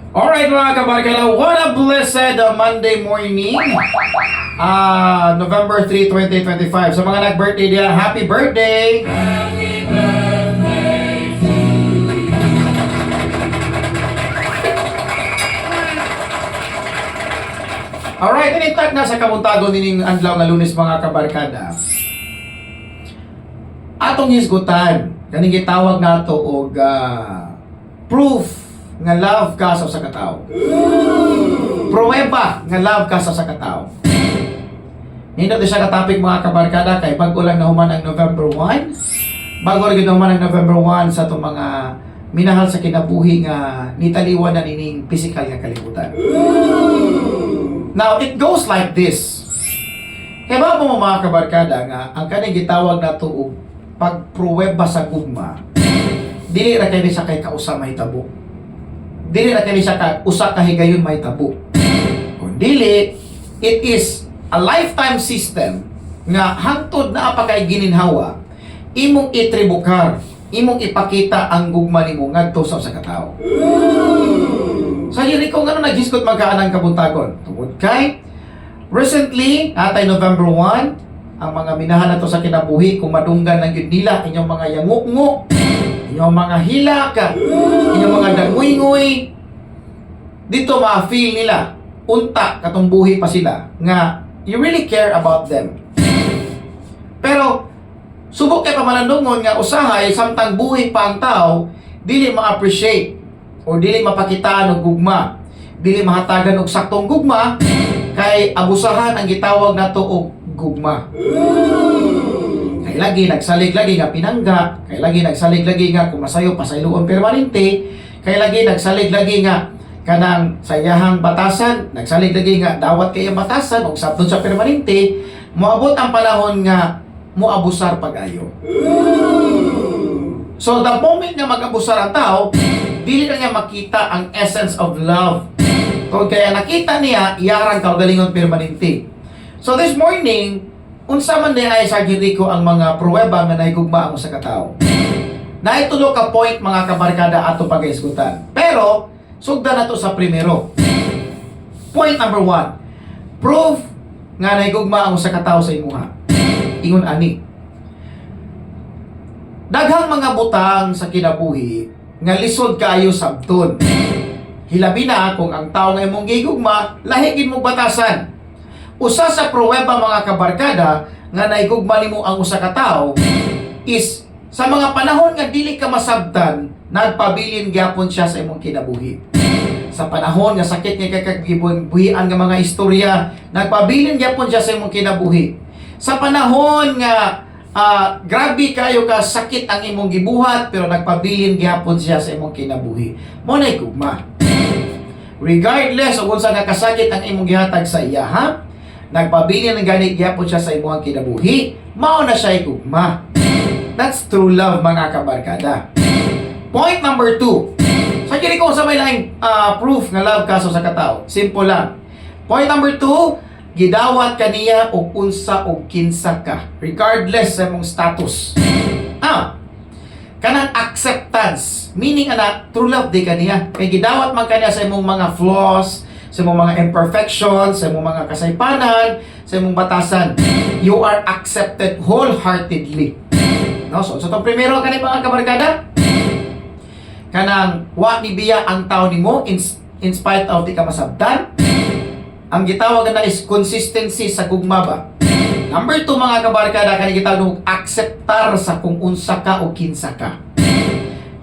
Alright mga kabarkada, what a blessed Monday morning. November 3, 2025. Sa mga nag-birthday diya, happy birthday! Alright, inintag na sa kabuntagon nining adlaw nga Lunes mga kabarkada. Atong hisgutan, kaning gitawag nato og proof nga love ka sa usa ka tawo. Pruweba nga love ka sa usa ka tawo. Nindot siya ka topic mga kabarkada kay bago lang nahuman ang November 1. Bago lang nahuman ang November 1 sa itong mga minahal sa kinabuhi nga nitaliwan na nining physical nga kalibutan. Now, it goes like this. Kaya ba mo mga kabarkada nga ang kaning gitawag na tuog pagpruweba sa gugma, dili ra kay sa kay kausa may tabo. Dili ra kay sa ka usa ka higayon may tabo. Kung dili, it is a lifetime system nga hangtod na pa kay gininhawa, imong itribukar, imong ipakita ang gugma nimo ngadto sa usa ka tawo. Sa diri ko ngano naghiskot magkaanang kabuntagon. Tungod kay recently, atay November 1, ang mga minahan nato sa kinabuhi kung madunggan ng yun nila inyong mga yango-ngo, inyong mga hilaka, inyong mga danguy-nguy, dito ma-feel nila unta katong buhi pa sila nga you really care about them. Pero subok kay pamanandungon nga usahay samtang buhi pa ang tao, dili ma-appreciate o dili mapakitaan og gugma, dili mahatagan og saktong gugma kay abusahan ang gitawag nato og gugma. Kay lagi nagsalig lagi nga pinangga, kay lagi nagsalig lagi nga kumasayo pasayloon permanente, kay lagi nagsalig lagi nga kanang sayahang batasan, nagsalig lagi nga dawat kay batasan og sabton sa permanente, moabot ang panahon nga moabusar pag-ayo. So the moment nga mag-abusar ang tao, dili na niya makita ang essence of love. Kung kaya nakita niya, iyarang kaugalingon permanente. So this morning, unsa man ay sa ko ang mga pruweba nga nahigugma ang sa katao. Naitulo ka point mga kabarkada ato pag-isgutan. Pero sugdan nato sa primero. Point number 1. Proof nga nahigugma ang sa katao sa imuha. Ingon ani. Daghang mga butang sa kinabuhi nga lisod kaayo sabton. Hilabi na kung ang tao nga imong gigugma, lahigin mo batasan. Usa sa pruweba mga kabarkada nga naigugma nimo ang usa ka tawo is sa mga panahon nga dili ka masabtan, nagpabilin gyapon siya sa imong kinabuhi. Sa panahon nga sakit nga kakagibuhian nga mga istorya, nagpabilin gyapon siya sa imong kinabuhi. Sa panahon nga grabe kayo ka sakit ang imong gibuhat pero nagpabilin gyapon siya sa imong kinabuhi. Mo nay gugma. Regardless of unsa nga kasakit ang imong gihatag sa iya, ha? Nagpabilin ng ganit gyapon siya sa imong kinabuhi, mao na siya gugma. That's true love mga kabarkada. Point number 2. Sa kini ko sa may laing proof nga love kaso sa katao. Simple lang. Point number 2, gidawat kaniya og unsa og kinsa ka, regardless sa imong status. Kanang acceptance, meaning ana true love di kaniya. Kay gidawat man kaniya sa imong mga flaws, sa imong mga imperfections, sa imong mga kasaypanan, sa imong batasan. You are accepted wholeheartedly. No, so itong primero kani mga kabarkada, kanang wa ni biya ang tao nimo in spite of di ka masabtan. Ang gitawag na is consistency sa gugma ba. Number 2 mga kabarkada, kanang gitawag og acceptar sa kung unsa ka o kinsa ka.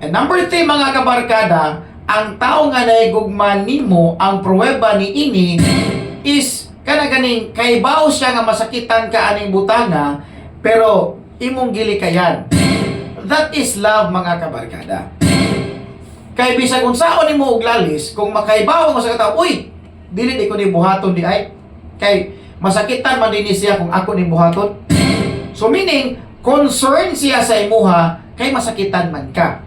And number 3 mga kabarkada, ang tao nga naigugma nimo, ang pruweba ni ini is kana ganing kaybaw siya nga masakitan ka aning butanga pero imong gilikayan. That is love mga kabarkada. Kay bisag unsaon nimo og lalis kung makaybaw mo sa katawo, uy, dili di ko ni buhaton di ay. Kay masakitan man din siya kung ako ni buhaton. So meaning concern siya sa imuha kay masakitan man ka.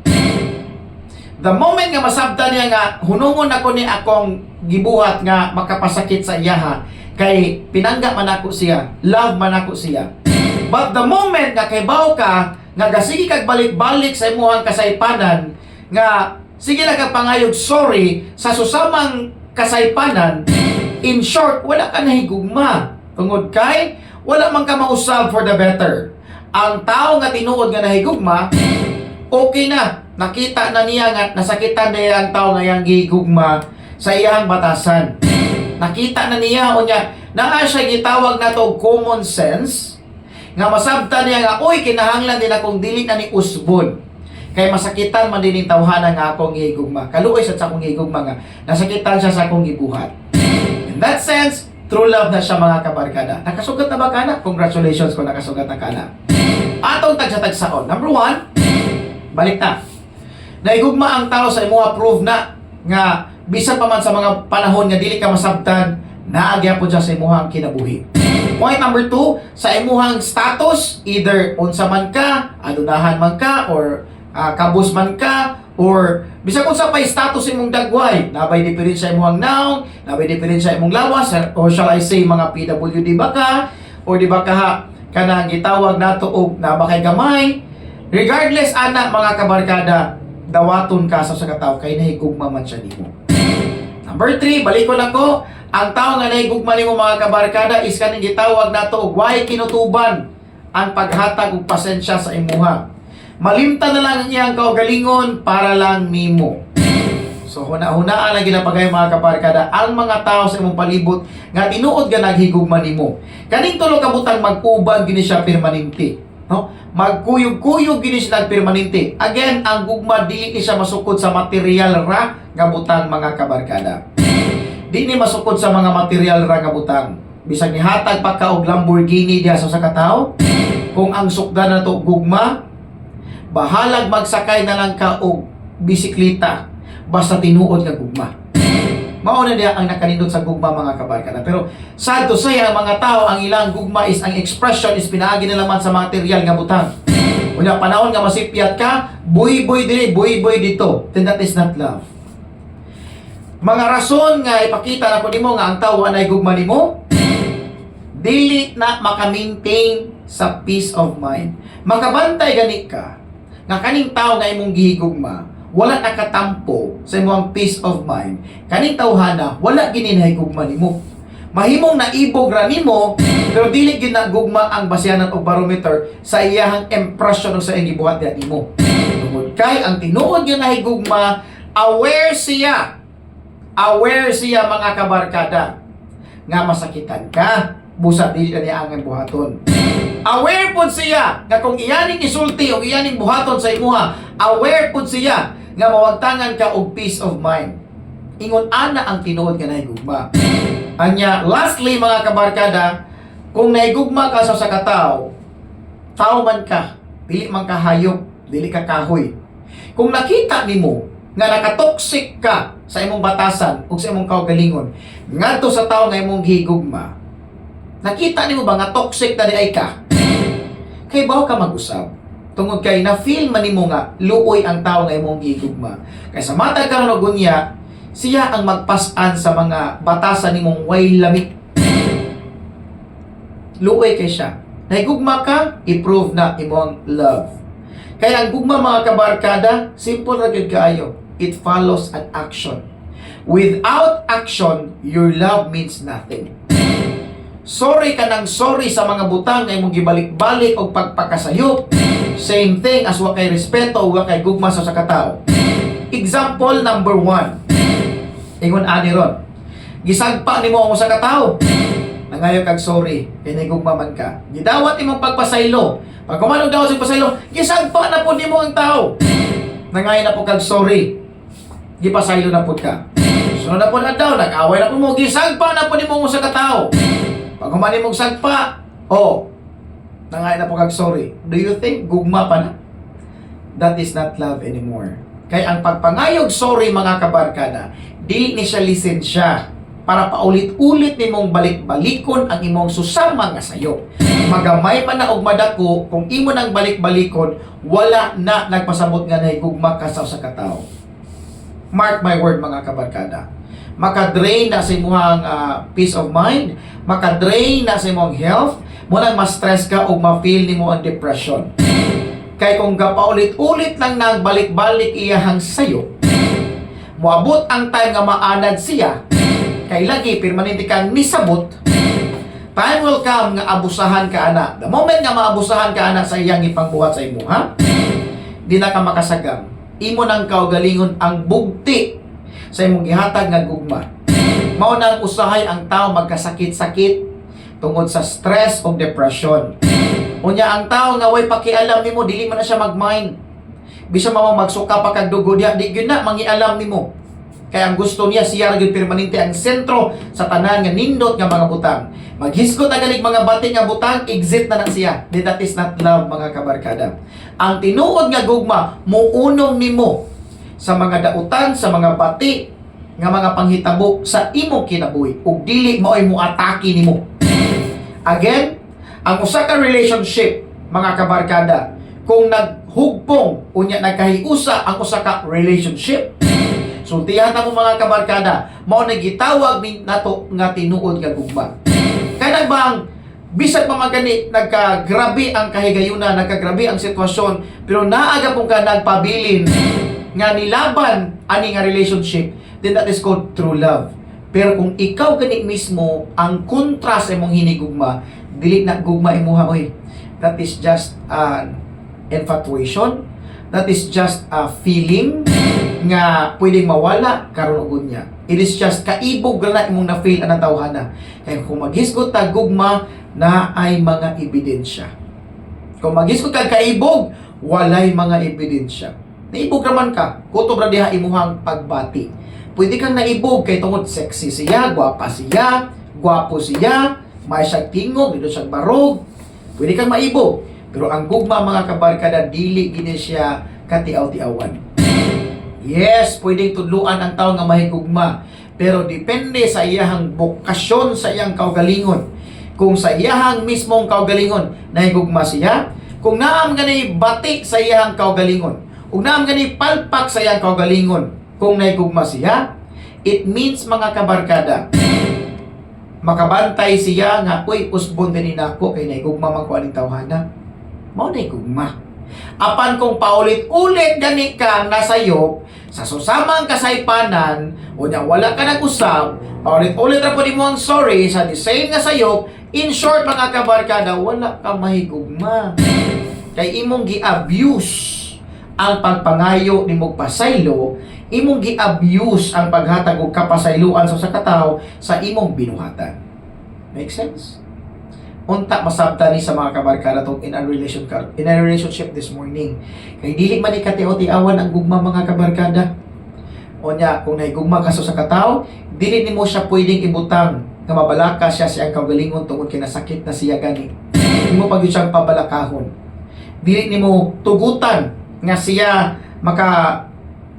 The moment nga masabtan niya nga hunungon ako ni akong gibuhat nga makapasakit sa iyaha kay pinangga man ako siya, love man ako siya. But the moment nga kaybaw ka nga gasigi kag balik-balik sa imuhang kasaypanan nga sige lang ka pangayog sorry sa susamang kasaypanan. In short, wala ka nahigugma. Tungod kay, wala man ka mausab for the better. Ang tao nga tinuod nga nahigugma, okay na. Nakita na niya nga, nasakitan na ang tao nga yang gigugma sa iyang batasan. Nakita na niya, o niya, naa siya gitawag na to common sense, nga masabtan niya nga, uy, kinahanglan din akong dili na ni usbon. Kay masakitan man din yung tawhanan nga akong gigugma. Kaluoy sa akong gigugma nga, nasakitan siya sa akong gibuhat. In that sense, true love na siya mga kabarkada. Nakasugat na ba ka na? Congratulations kung nakasugat na ka na. Atong tagsa-tagsaon. Number 1, balik na. Naigugma ang tao sa imuha prove na nga bisan pa man sa mga panahon nga dili ka masabtan, naagya po dyan sa imuhang kinabuhi. Point number 2, sa imuhang status, either unsa man ka, adunahan man ka, or kabus man ka, or bisag unsa pay status imong dagway, nabay diferensya imong noun, nabay diferensya imong lawas, or shall I say mga PWD ba ka, or di ba ka kanang gitawag nato og nabakay gamay. Regardless ana mga kabarkada, dawaton ka sa katawo kay nahigugma man siya nimo. Number 3, balik ko lang ko, ang tao nga nahigugma nimo mga kabarkada is kaning gitawag nato og way kinutuban ang paghatag og pasensya sa imuha. Malimta na lang ang iyang kaugalingon para lang nimo. So huna-hunaan lang ginapagay mga kabarkada ang mga tao sa imong palibot nga tinuod nga naghigugma nimo. Kaning tulo ka butang mag-uban gini siya permanente, no? Magkuyog-kuyog gini siya nagpermanente. Again, ang gugma dili ni siya masukod sa material ra nga butang mga kabarkada. Di ni masukod sa mga material ra nga butang. Bisag ni hatag pa ka og Lamborghini diha sa katao, kung ang sukdan na to gugma, bahalag magsakay na lang ka og bisikleta basta tinuod nga gugma. Mao na diya ang nakanindot sa gugma mga kabarkada. Pero sad to say, ang mga tao ang ilang gugma is ang expression is pinaagi nila man sa material nga butang. Unya panahon nga masipyat ka, buy-buy diri, buy-buy dito. Then that is not love. Mga rason nga ipakita na ko nimo nga ang tao anay gugma nimo, dili na maka-maintain sa peace of mind. Makabantay gani ka nga kaning tao nga imong gihigugma, wala nakatampo sa imong peace of mind. Kaning tawhana wala gini nahigugma nimo. Mahimong naibog ra nimo, pero dili gyud nagugma ang basyanan og barometer sa iyahang impression o sa iyang gibuhat diha nimo. Tungod kay ang tinuod gyud nahigugma, aware siya mga kabarkada nga masakitan ka, busa dili na niya ang buhaton. Aware pod siya nga kung iyaning isulti o iyaning buhaton sa imuha, aware pod siya nga mawagtangan ka og peace of mind. Ingon ana ang tinuod nga nahigugma. Anya, lastly mga kabarkada, kung nahigugma ka sa katao, tao man ka, dili man ka hayop, dili ka kahoy. Kung nakita nimo nga nakatoxic ka sa imong batasan ug sa imong kaugalingon ngadto sa tao nga imong gihigugma, nakita nimo ba nga toxic na di ay ka? Kay bawo ka mag-usab. Tungod kay na-feel man nimo nga luoy ang tao nga imong gihigugma. Kay sa matag karon og unya, siya ang magpas-an sa mga batasan nimong way lamig. Luoy kay siya. Nahigugma ka, i-prove na imong love. Kaya ang gugma mga kabarkada, simple ra gyud kaayo. It follows an action. Without action, your love means nothing. Sorry ka ng sorry sa mga butang na imong gibalik-balik o pagpakasayop. Same thing as wa kay respeto o wa kay gugma sa katao. Example number 1. Ingon ani ron. Gisagpa nimo ang usa ka tawo. Nangayo kag sorry, kay nagugma man ka. Gidawat imong pagpasaylo. Pag kumanog daw sa pasaylo, gisagpa na pud nimo ang tawo. Nangayo na po kag sorry. Gipasaylo na pud ka. Sunod na pud adlaw, nag-away na pud mo, gisagpa na pud nimo ang usa ka tawo. Pag humani mong sagpa, nangayon na po kag sorry. Do you think gugma pa na? That is not love anymore. Kaya ang pagpangayog sorry mga kabarkada, di ni siya lisensya para paulit-ulit nimong balik-balikon ang imong susama nga sayo. Magamay man na og madako, kung imo nang balik-balikon, wala na nagpasabot nga nahigugma ka sa katao. Mark my word mga kabarkada. Makadrain na sa imong peace of mind, makadrain na sa imong health, muna ma-stress ka o ma-feel nimo ang depression. Kay kung gapaulit-ulit lang nagbalik-balik iyahang sayo, moabot ang time nga maanad siya, kay lagi permanente kang nisabot, time will come nga abusahan ka ana. The moment nga maabusahan ka ana sa iyang ipangbuhat sa imo, ha? Di na ka makasagam. Imo nang kaugalingon ang bugti sa imong gihatag nga gugma. Mao nang usahay ang tao magkasakit-sakit tungod sa stress o depression. Unya ang tao nga way pakialam nimo, dili man na siya mag-mind. Bisa mao magsuka pa kag dugo diha, di gyud na mangialam nimo. Kaya ang gusto niya siya gyud permanente ang sentro sa tanan nga nindot nga mga butang. Maghisgot ang galing mga bati nga butang, exit na siya. That is not love, mga kabarkada. Ang tinuod nga gugma, muunong nimo sa mga dautan, sa mga bati, nga mga panghitabo sa imong kinabuhi. Ug dili mao'y muatake nimo. Again, ang usa ka relationship, mga kabarkada, kung naghugpong, unya nagkahiusa ang usa ka relationship, sultihan na mo mga kabarkada, mao na gitawag ni nato nga tinuod nga gugma. Kaya bang bisag mamagani nagkagrabe ang kahigayunan, nagkagrabe ang sitwasyon, pero naaga pong ka nagpabilin nga nilaban ani nga relationship, then that is called true love. Pero kung ikaw gani mismo ang kontra sa imong hinigugma, dili na gugma imuha, oy. That is just infatuation. That is just a feeling nga pwedeng mawala karon ug niya. It is just kaibog na imong na-feel anang tawhana. Kaya kung maghisgot ta gugma, na ay mga ebidensya. Kung maghisgot ka kaibog, walay mga ebidensya. Naibog naman ka, kutob ra diha imuhang pagbati. Pwede kang naibog kay tungod sexy siya, gwapa siya, gwapo siya, may siyang tingog, dito siyang barog. Pwede kang maibog. Pero ang gugma, mga kabarkada, dili gini siya katiaw-tiawan. Yes, pwedeng tudluan ang tao nga mahigugma, pero depende sa iyahang bokasyon, sa iyang kaugalingon. Kung sa iyahang mismong kaugalingon nahigugma siya, kung naam gani bati sa iyahang kaugalingon, kung naam gani palpak sa iyang kaugalingon, kung nahigugma siya, it means, mga kabarkada, makabantay siya nga, uy, usbon din nako kay nahigugma man ko aning tawhana. Mao na gugma. Apan kung paulit-ulit gani ka nasayop sa susamang kasaypanan, o nya wala ka nag-usab, paulit-ulit ra po mo ang sorry sa the same nga sayop, in short, mga kabarkada, wala ka mahigugma. Kay imong gi-abuse ang pagpangayo nimo pasaylo, imong gi-abuse ang paghatag og kapasayloan sa katawo sa imong binuhatan. Make sense? Unta masabta ni sa mga kabarkada to in a relationship this morning. Kay dili man ni katiaw-tiawan ang gugma, mga kabarkada. O nya, kung nahigugma ka sa katawo, dili nimo siya pwedeng ibutang nga mabalaka siya sa kaugalingon tungod kay nasakit na siya gani. Nimo pag siyang pabalakahon. Dili nimo tugutan nga siya maka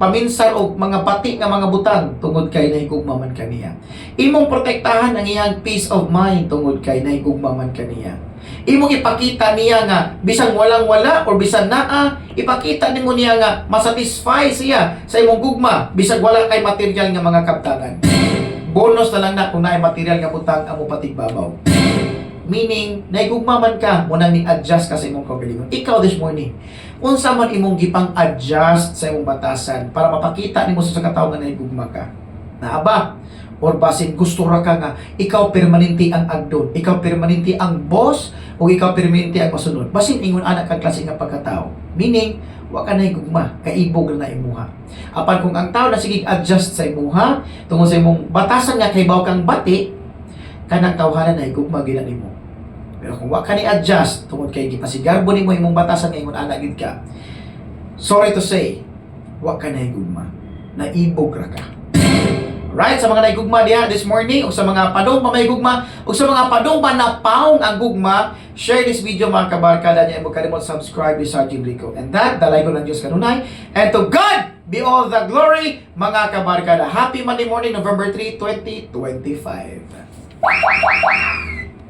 paminsar og mga pati nga mga butang tungod kay nahigugma man kaniya. Imong protektahan ang iyang peace of mind tungod kay nahigugma man kaniya. Imong ipakita niya nga bisan walang-wala or bisan naa, ipakita nimo niya nga masatisfy siya sa imong gugma bisan wala kay material nga mga kabtangan. Bonus na lang na kung naay material nga butang amo patigbabaw. Meaning, nahigugma man ka, muna ni-adjust ka sa imong kaugalingon. Ikaw this morning, unsa man imong gipang-adjust sa imong batasan para mapakita nimo sa katawo nga nahigugma ka. Naaba, or basin gusto ra ka nga, ikaw permanente ang agdon, ikaw permanente ang boss, o ikaw permanente ang masunod. Basin ingon anak kang klase nga pagkatao. Meaning, wa ka nahigugma, kaibog na imuha. Apan kung ang tao na sige adjust sa imuha, tungod sa imong batasan nga kay baw kang bati, kanang tawhanan na higugma gila nimo. Pero kung wa ka ni adjust tungod kay gipasigarbo nimo imong batasan ingon ana gid ka, sorry to say, wa ka na higugma. Naibog ra ka. Right, sa mga naigugma diha this morning, o sa mga padong pa mahigugma, o sa mga padong pa napaong ang gugma, share this video, mga kabarkada niya, mo kalimot subscribe ni Sergeant Rico. And that, dalay ko ng Diyos kanunay. And to God be all the glory, mga kabarkada. Happy Monday morning, November 3, 2025.